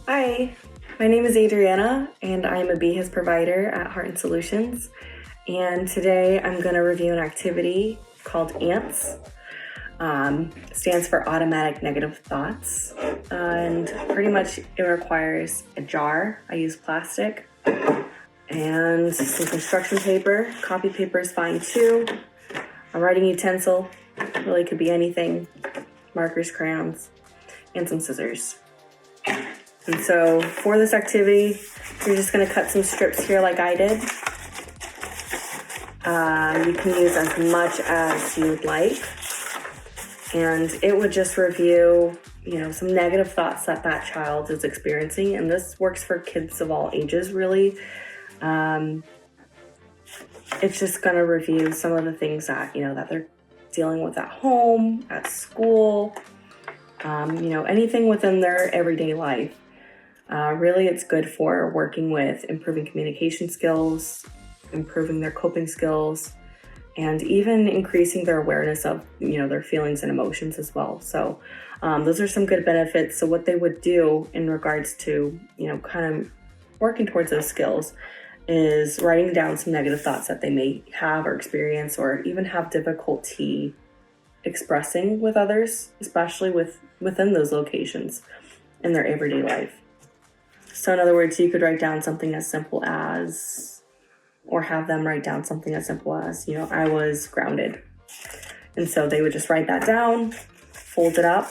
Hi, my name is Adriana, and I'm a BHIS provider at Heart & Solutions. And today I'm going to review an activity called ANTS. Stands for Automatic Negative Thoughts. And pretty much it requires a jar. I use plastic. And some construction paper. Copy paper is fine too. A writing utensil. Really could be anything. Markers, crayons, and some scissors. And so for this activity, you're just going to cut some strips here like I did. You can use as much as you would like. And it would just review, some negative thoughts that that child is experiencing. And this works for kids of all ages, really. It's just going to review some of the things that, that they're dealing with at home, at school, anything within their everyday life. Really, it's good for working with improving communication skills, improving their coping skills, and even increasing their awareness of, their feelings and emotions as well. So those are some good benefits. So what they would do in regards to, kind of working towards those skills is writing down some negative thoughts that they may have or experience or even have difficulty expressing with others, especially within those locations in their everyday life. So in other words, you could write down something as simple as, or have them write down something as simple as, I was grounded. And so they would just write that down, fold it up,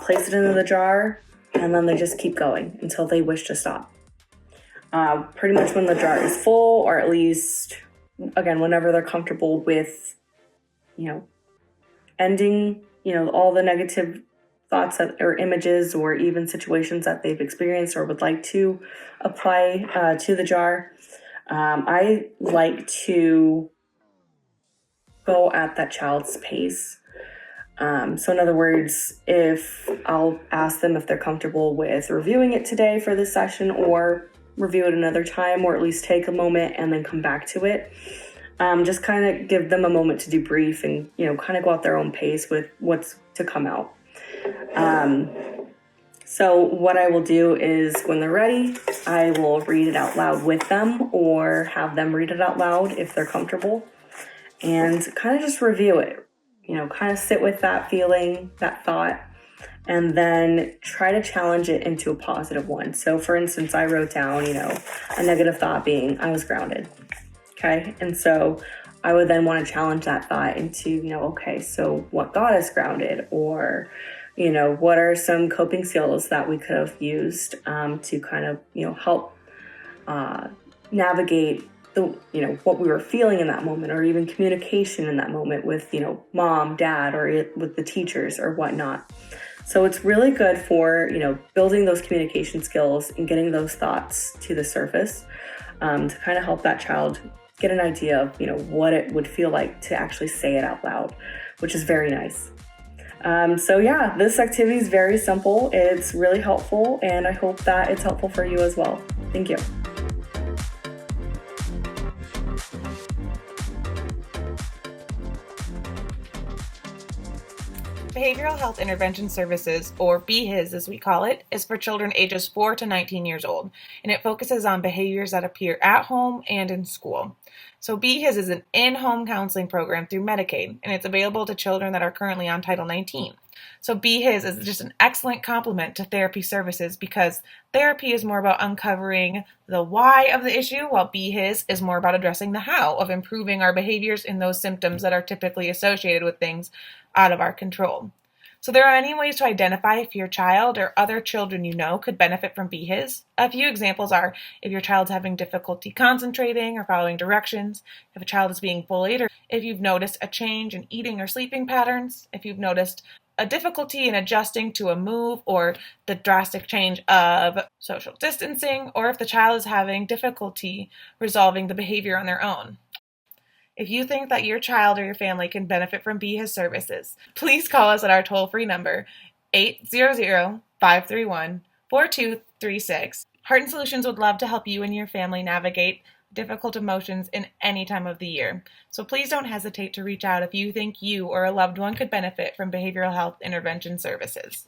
place it into the jar, and then they just keep going until they wish to stop. Pretty much when the jar is full, or at least, again, whenever they're comfortable with, ending, all the negative thoughts or images or even situations that they've experienced or would like to apply to the jar. I like to go at that child's pace. So in other words, if I'll ask them if they're comfortable with reviewing it today for this session or review it another time, or at least take a moment and then come back to it. Just kind of give them a moment to debrief and, kind of go at their own pace with what's to come out. So what I will do is when they're ready, I will read it out loud with them or have them read it out loud if they're comfortable and kind of just review it, kind of sit with that feeling, that thought, and then try to challenge it into a positive one. So for instance, I wrote down, a negative thought being I was grounded. Okay. And so I would then want to challenge that thought into, okay, so what got us grounded? Or, what are some coping skills that we could have used to kind of, help navigate the, what we were feeling in that moment, or even communication in that moment with, mom, dad, or with the teachers or whatnot. So it's really good for, building those communication skills and getting those thoughts to the surface to kind of help that child get an idea of, what it would feel like to actually say it out loud, which is very nice. So yeah, this activity is very simple. It's really helpful, and I hope that it's helpful for you as well. Thank you. Behavioral Health Intervention Services, or BHIS as we call it, is for children ages 4 to 19 years old, and it focuses on behaviors that appear at home and in school. So BHIS is an in-home counseling program through Medicaid, and it's available to children that are currently on Title 19. So BHIS is just an excellent complement to therapy services because therapy is more about uncovering the why of the issue, while BHIS is more about addressing the how of improving our behaviors in those symptoms that are typically associated with things out of our control. So there are many ways to identify if your child or other children you know could benefit from BHIS. A few examples are if your child's having difficulty concentrating or following directions, if a child is being bullied, or if you've noticed a change in eating or sleeping patterns, if you've noticed a difficulty in adjusting to a move or the drastic change of social distancing, or if the child is having difficulty resolving the behavior on their own. If you think that your child or your family can benefit from BHIS services, please call us at our toll-free number, 800-531-4236. Heart & Solutions would love to help you and your family navigate difficult emotions in any time of the year. So please don't hesitate to reach out if you think you or a loved one could benefit from behavioral health intervention services.